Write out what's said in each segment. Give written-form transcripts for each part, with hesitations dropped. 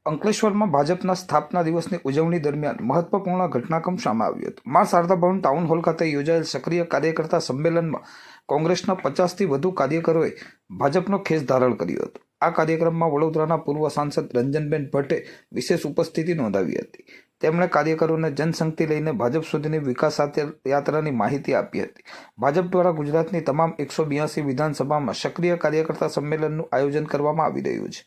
અંકલેશ્વરમાં ભાજપના સ્થાપના દિવસની ઉજવણી દરમિયાન મહત્વપૂર્ણ ઘટનાક્રમ સામે આવ્યો હતો। મા શારદા ભવન ટાઉન હોલ ખાતે યોજાયેલ સક્રિય કાર્યકર્તા સંમેલનમાં કોંગ્રેસના 50થી વધુ કાર્યકરોએ ભાજપનો ખેસ ધારણ કર્યો હતો। આ કાર્યક્રમમાં વડોદરાના પૂર્વ સાંસદ રંજનબેન ભટ્ટે વિશેષ ઉપસ્થિતિ નોંધાવી હતી। તેમણે કાર્યકરોને જનશક્તિ લઈને ભાજપ સુધીની વિકાસ યાત્રાની માહિતી આપી હતી। ભાજપ દ્વારા ગુજરાતની તમામ 182 વિધાનસભામાં સક્રિય કાર્યકર્તા સંમેલનનું આયોજન કરવામાં આવી રહ્યું છે।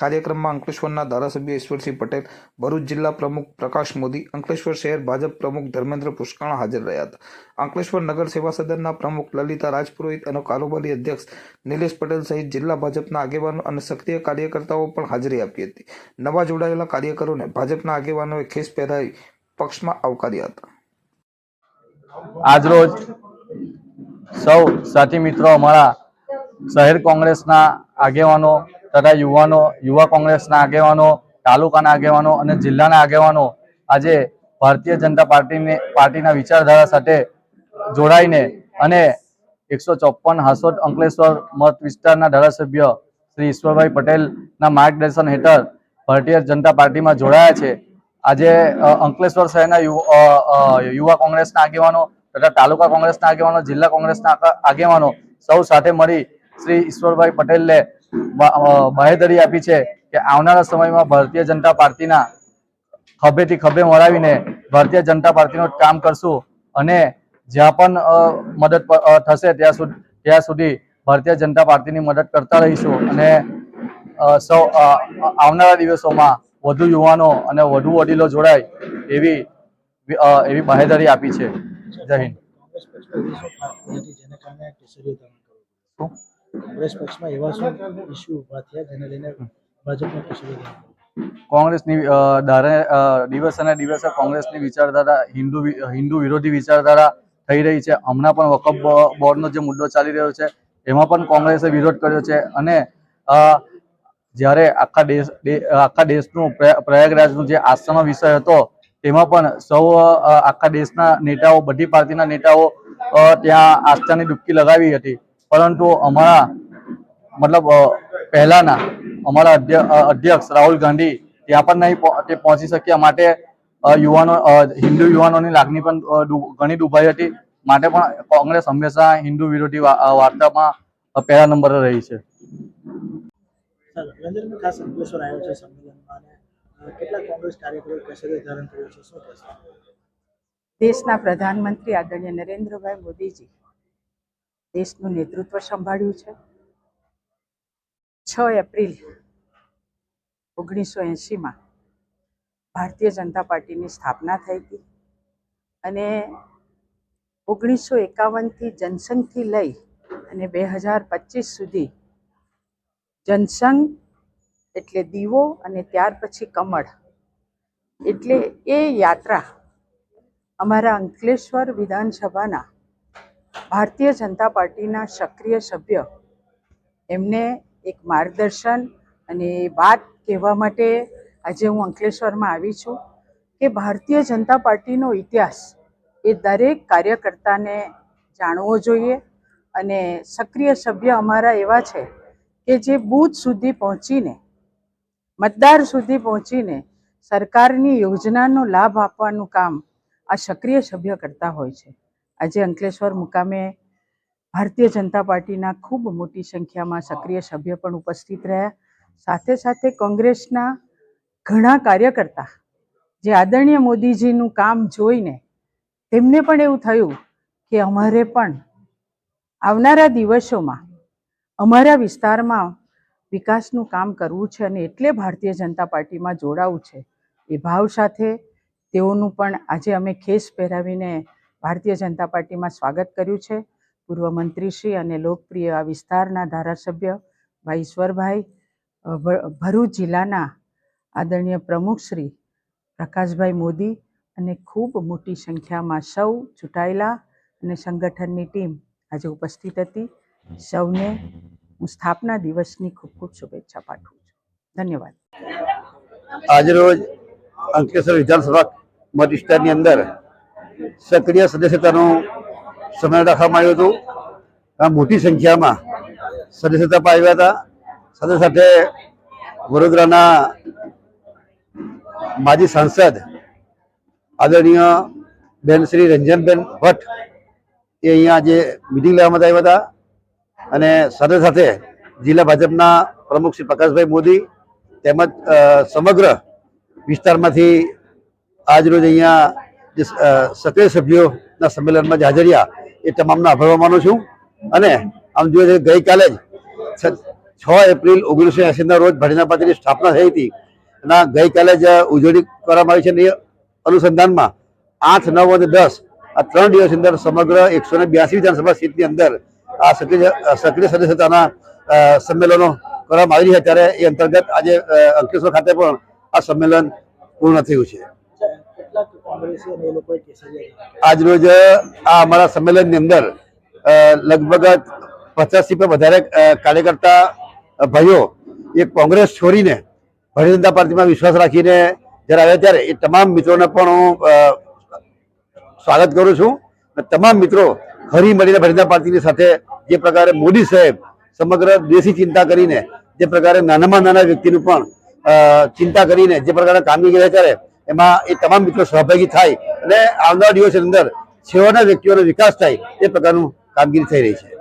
કાર્યક્રમમાં અંકલેશ્વરના ધારાસભ્ય ઈશ્વરસિંહ પટેલ, ભરૂચ જિલ્લા પ્રમુખ પ્રકાશ મોદી, અંકલેશ્વર શહેર ભાજપ પ્રમુખ ધર્મેન્દ્ર પુષ્કણા હાજર રહ્યા હતા। અંકલેશ્વર નગર સેવા સદનના પ્રમુખ લલિતા રાજપુરોહિત અને કારોબારી અધ્યક્ષ નિલેશ પટેલ સહિત જિલ્લા ભાજપના આગેવાનો અને સક્રિય કાર્યકર્તાઓ પણ હાજરી આપી હતી। નવા જોડાયેલા કાર્યકરોને ભાજપના આગેવાનોએ ખેસ પહેરાવી પક્ષમાં આવકાર્યા હતા। આજરોજ સૌ સાથી મિત્રો અમારા શહેર કોંગ્રેસના આગેવાનો તથા યુવા કોંગ્રેસના આગેવાનો, તાલુકાના આગેવાનો અને જિલ્લાના આગેવાનો આજે ભારતીય જનતા પાર્ટીના વિચારધારા સાથે જોડાઈને અને 154 હાસોદ અંકલેશ્વર મત વિસ્તારના ધારાસભ્ય શ્રી ઈશ્વરભાઈ પટેલના માર્ગદર્શન હેઠળ ભારતીય જનતા પાર્ટીમાં જોડાયા છે। આજે અંકલેશ્વર શહેરના યુવા કોંગ્રેસના આગેવાનો તથા તાલુકા કોંગ્રેસના આગેવાનો, જિલ્લા કોંગ્રેસના આગેવાનો સૌ સાથે મળી શ્રી ઈશ્વરભાઈ પટેલને બાહેધરી આપી છે કે આવનારા સમયમાં ભારતીય જનતા પાર્ટીના ખભેથી ખભે મળાવીને ભારતીય જનતા પાર્ટીનું કામ કરશું અને જ્યાં પણ મદદ થશે ત્યાં સુધી ભારતીય જનતા પાર્ટીની મદદ કરતા રહીશું અને સૌ આવનારા દિવસોમાં વધુ યુવાનો અને વધુ વડીલો જોડાય એવી બાહેધરી આપી છે। જય હિન્દ। કોંગ્રેસની દિવસ અને દિવસે કોંગ્રેસની વિચારધારા હિન્દુ વિરોધી વિચારધારા થઈ રહી છે। હમણાં પણ વકફ બોર્ડનો જે મુદ્દો ચાલી રહ્યો છે એમાં પણ કોંગ્રેસે વિરોધ કર્યો છે અને જ્યારે આખા દેશનું પ્રયાગરાજનું જે આસ્થાનો વિષય હતો તેમાં પણ સૌ આખા દેશના નેતાઓ, બધી પાર્ટીના નેતાઓ ત્યાં આસ્થાની ડૂબકી લગાવી હતી, પરંતુ પહેલાના અમારા અધ્યક્ષ રાહુલ ગાંધી ત્યાં પણ નહીં પહોંચી શક્યા। માટે હિન્દુ યુવાનોની લાગણી પણ ઘણી દુભાઈ હતી। માટે પણ કોંગ્રેસ હંમેશા હિન્દુ વિરોધી વાર્તામાં પહેલા નંબરે રહી છે। દેશના પ્રધાનમંત્રી આદરણીય નરેન્દ્રભાઈ મોદીજી દેશનું નેતૃત્વ સંભાળ્યું છે। 6 એપ્રિલ 1980માં ભારતીય જનતા પાર્ટીની સ્થાપના થઈ હતી અને 1951થી જનસંઘથી લઈ અને 2025 સુધી જનસંઘ એટલે દીવો અને ત્યાર પછી કમળ એટલે એ યાત્રા અમારા અંકલેશ્વર વિધાનસભાના ભારતીય જનતા પાર્ટીના સક્રિય સભ્ય એમને એક માર્ગદર્શન અને વાત કહેવા માટે આજે હું અંકલેશ્વરમાં આવી છું કે ભારતીય જનતા પાર્ટીનો ઇતિહાસ એ દરેક કાર્યકર્તાને જાણવો જોઈએ અને સક્રિય સભ્ય અમારા એવા છે કે જે બૂથ સુધી પહોંચીને, મતદાર સુધી પહોંચીને સરકારની યોજનાનો લાભ આપવાનું કામ આ સક્રિય સભ્ય કરતા હોય છે। આજે અંકલેશ્વર મુકામે ભારતીય જનતા પાર્ટીના ખૂબ મોટી સંખ્યામાં સક્રિય સભ્ય પણ ઉપસ્થિત રહ્યા। સાથે સાથે કોંગ્રેસના ઘણા કાર્યકર્તા જે આદરણીય મોદીજીનું કામ જોઈને તેમને પણ એવું થયું કે અમારે પણ આવનારા દિવસોમાં અમારા વિસ્તારમાં વિકાસનું કામ કરવું છે અને એટલે ભારતીય જનતા પાર્ટીમાં જોડાવું છે। એ ભાવ સાથે તેઓનું પણ આજે અમે ખેસ પહેરાવીને ભારતીય જનતા પાર્ટીમાં સ્વાગત કર્યું છે। પૂર્વ મંત્રીશ્રી અને લોકપ્રિય આ વિસ્તારના ધારાસભ્ય ભાઈ ઈશ્વરભાઈ, ભરૂચ જિલ્લાના આદરણીય પ્રમુખ શ્રી પ્રકાશભાઈ મોદી અને ખૂબ મોટી સંખ્યામાં સૌ ચૂંટાયેલા અને સંગઠનની ટીમ આજે ઉપસ્થિત હતી। સૌને હું સ્થાપના દિવસની ખૂબ ખૂબ શુભેચ્છા પાઠવું છું। ધન્યવાદ। આજરોજ અંકલેશ્વર વિધાનસભા મત વિસ્તારની અંદર સક્રિય સદસ્યતાનું સંમેલન રાખવામાં આવ્યું હતું। મોટી સંખ્યામાં સદસ્યતા પામ્યા હતા। સાથે સાથે વડોદરાના માજી સાંસદ આદરણીય બેન શ્રી રંજનબેન ભટ્ટ એ અહીંયા આજે મિટિંગ લેવા માટે આવ્યા હતા અને સાથે સાથે જિલ્લા ભાજપના પ્રમુખ શ્રી પ્રકાશભાઈ મોદી તેમજ સમગ્ર વિસ્તારમાંથી આજરોજ અહીંયા જે સક્રિય સભ્યોના સંમેલનમાં જે હાજર રહ્યા એ તમામનો આભાર માનું છું. અને આમ જોઈએ ગઈકાલે જ 6 એપ્રિલ 1980ના રોજ ભારતીય જનતા પાર્ટીની સ્થાપના થઈ હતી અને ગઈકાલે જ ઉજવણી કરવામાં આવી છે. અને એ અનુસંધાનમાં 8, 9 અને 10 આ 3 દિવસની અંદર સમગ્ર 182 વિધાનસભા સીટની અંદર આ સક્રિય સદસ્યતાના સંમેલનો કરવામાં આવી રહ્યા. ત્યારે એ અંતર્ગત આજે અંકલેશ્વર ખાતે પણ આ સંમેલન પૂર્ણ થયું છે. આજરોજ આ અમારા સંમેલનની અંદર લગભગ 50 થી પણ વધારે કાર્યકર્તા ભાઈઓ એક કોંગ્રેસ છોડીને ભારતીય જનતા પાર્ટીમાં વિશ્વાસ રાખીને જ્યારે આવ્યા ત્યારે એ તમામ મિત્રોને પણ હું સ્વાગત કરું છું. તમામ મિત્રો હરી મળીને ભારતીય જનતા પાર્ટીની સાથે જે પ્રકારે મોદી સાહેબ સમગ્ર દેશની ચિંતા કરીને જે પ્રકારે નાનામાં નાના વ્યક્તિનું પણ ચિંતા કરીને જે પ્રકારે કામગીરી કરે ત્યારે એમાં એ તમામ મિત્રો સહભાગી થાય અને આવનારા દિવસની અંદર છેવાડાના વ્યક્તિઓનો વિકાસ થાય એ પ્રકારનું કામગીરી થઈ રહી છે.